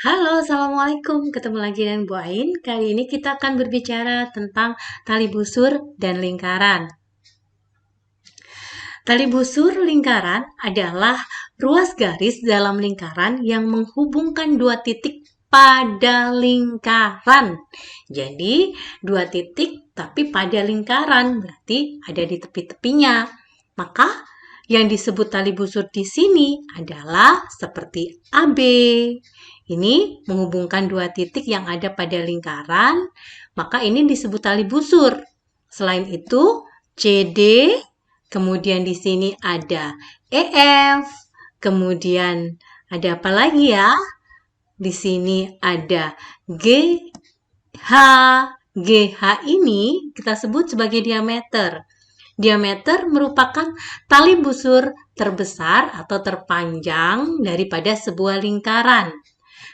Halo, Assalamualaikum. Ketemu lagi dengan Bu Ain. Kali ini kita akan berbicara tentang tali busur dan lingkaran. Tali busur lingkaran adalah ruas garis dalam lingkaran yang menghubungkan dua titik pada lingkaran. Jadi, dua titik tapi pada lingkaran, berarti ada di tepi-tepinya. Maka, yang disebut tali busur di sini adalah seperti AB. Ini menghubungkan dua titik yang ada pada lingkaran, maka ini disebut tali busur. Selain itu, CD, kemudian di sini ada EF, kemudian ada apa lagi ya? Di sini ada GH. GH ini kita sebut sebagai diameter. Diameter merupakan tali busur terbesar atau terpanjang daripada sebuah lingkaran.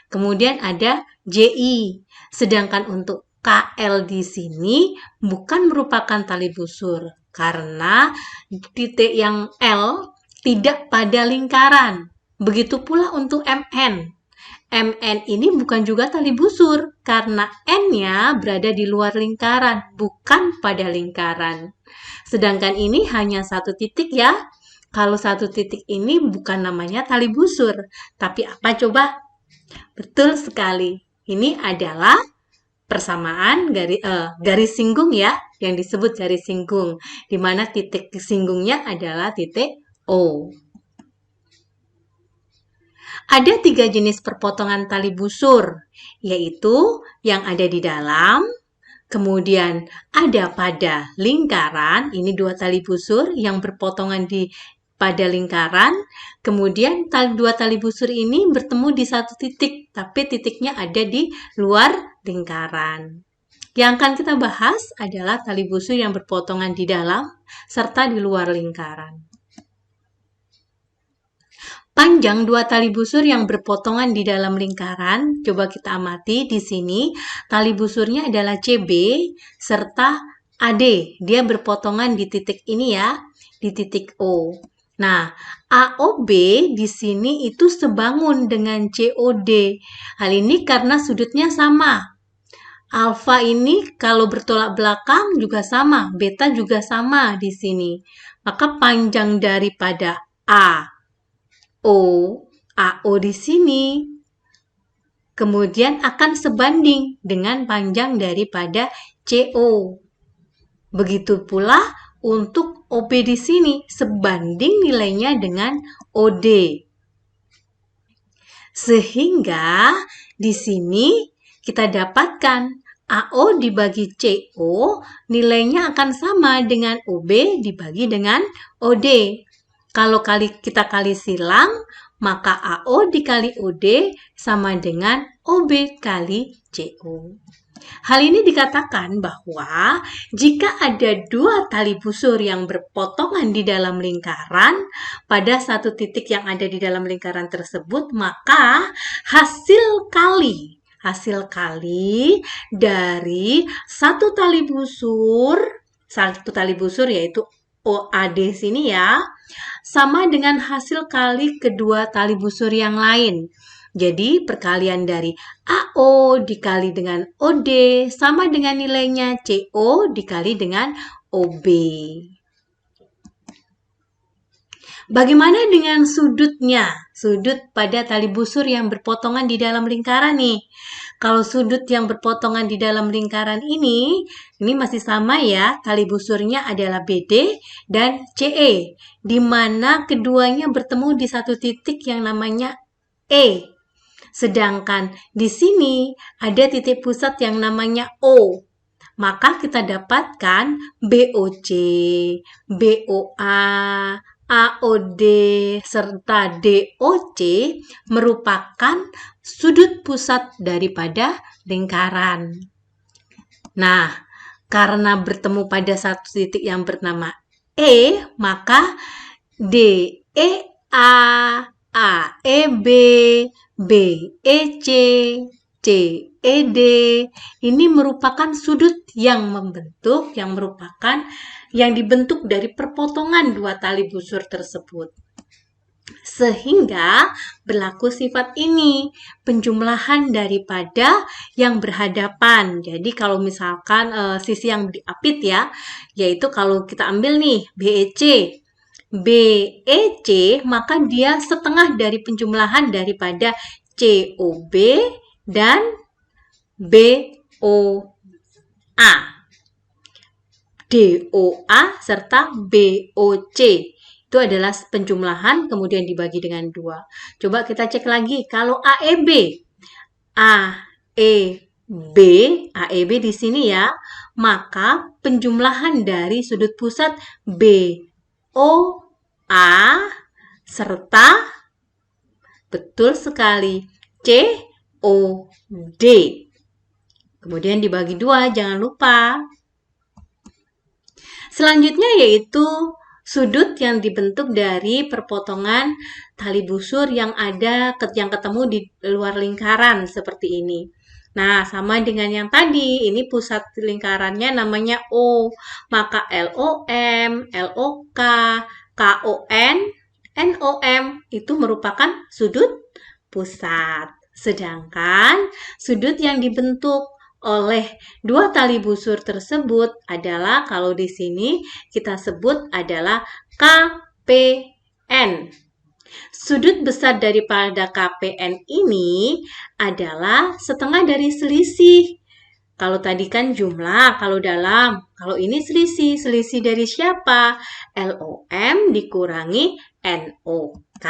Kemudian ada JI. Sedangkan untuk KL di sini bukan merupakan tali busur karena titik yang L tidak pada lingkaran. Begitu pula untuk MN. MN ini bukan juga tali busur karena N-nya berada di luar lingkaran, bukan pada lingkaran. Sedangkan ini hanya satu titik ya. Kalau satu titik ini bukan namanya tali busur. Tapi apa coba? Betul sekali. Ini adalah persamaan garis singgung ya, yang disebut garis singgung, di mana titik singgungnya adalah titik O. Ada 3 jenis perpotongan tali busur, yaitu yang ada di dalam, kemudian ada pada lingkaran, ini 2 tali busur yang berpotongan pada lingkaran, kemudian 2 tali busur ini bertemu di satu titik, tapi titiknya ada di luar lingkaran. Yang akan kita bahas adalah tali busur yang berpotongan di dalam serta di luar lingkaran. Panjang 2 tali busur yang berpotongan di dalam lingkaran, coba kita amati di sini, tali busurnya adalah CB serta AD. Dia berpotongan di titik ini ya, di titik O. Nah, AOB di sini itu sebangun dengan COD. Hal ini karena sudutnya sama. Alfa ini kalau bertolak belakang juga sama, beta juga sama di sini. Maka panjang daripada AO di sini kemudian akan sebanding dengan panjang daripada CO. Begitu pula untuk OB di sini sebanding nilainya dengan OD. Sehingga di sini kita dapatkan AO dibagi CO nilainya akan sama dengan OB dibagi dengan OD. Kalau kita kali silang, maka AO dikali OD sama dengan OB kali CO. Hal ini dikatakan bahwa jika ada 2 tali busur yang berpotongan di dalam lingkaran, pada satu titik yang ada di dalam lingkaran tersebut, maka hasil kali dari satu tali busur yaitu OAD sini ya, sama dengan hasil kali kedua tali busur yang lain. Jadi, perkalian dari AO dikali dengan OD sama dengan nilainya CO dikali dengan OB. Bagaimana dengan sudutnya? Sudut pada tali busur yang berpotongan di dalam lingkaran nih. Kalau sudut yang berpotongan di dalam lingkaran ini masih sama ya, tali busurnya adalah BD dan CE, di mana keduanya bertemu di satu titik yang namanya E. Sedangkan di sini ada titik pusat yang namanya O. Maka kita dapatkan BOC, BOA, AOD, serta DOC merupakan sudut pusat daripada lingkaran. Nah, karena bertemu pada satu titik yang bernama E, maka DEA, AEB, BEC, CED ini merupakan sudut yang dibentuk dari perpotongan 2 tali busur tersebut. Sehingga berlaku sifat ini, penjumlahan daripada yang berhadapan. Jadi kalau misalkan sisi yang diapit ya, yaitu kalau kita ambil nih BEC. BEC, maka dia setengah dari penjumlahan daripada COB dan BOA. DOA serta BOC. Itu adalah penjumlahan kemudian dibagi dengan 2. Coba kita cek lagi kalau AEB. AEB di sini ya. Maka penjumlahan dari sudut pusat BOA serta betul sekali COD. Kemudian dibagi 2, jangan lupa. Selanjutnya yaitu sudut yang dibentuk dari perpotongan tali busur yang ketemu di luar lingkaran seperti ini. Nah, sama dengan yang tadi, ini pusat lingkarannya namanya O. Maka LOM, LOK, KON, NOM itu merupakan sudut pusat. Sedangkan sudut yang dibentuk oleh dua tali busur tersebut adalah kalau di sini kita sebut adalah KPN. Sudut besar daripada KPN ini adalah setengah dari selisih. Kalau tadi kan jumlah, kalau dalam, kalau ini selisih. Selisih dari siapa? LOM dikurangi NOK.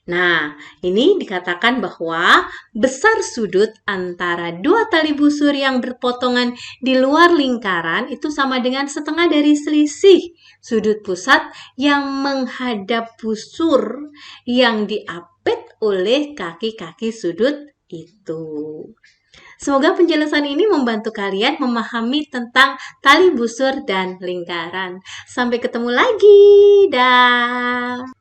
Nah, ini dikatakan bahwa besar sudut antara dua tali busur yang berpotongan di luar lingkaran itu sama dengan setengah dari selisih sudut pusat yang menghadap busur yang diapit oleh kaki-kaki sudut itu. Semoga penjelasan ini membantu kalian memahami tentang tali busur dan lingkaran. Sampai ketemu lagi. Dah.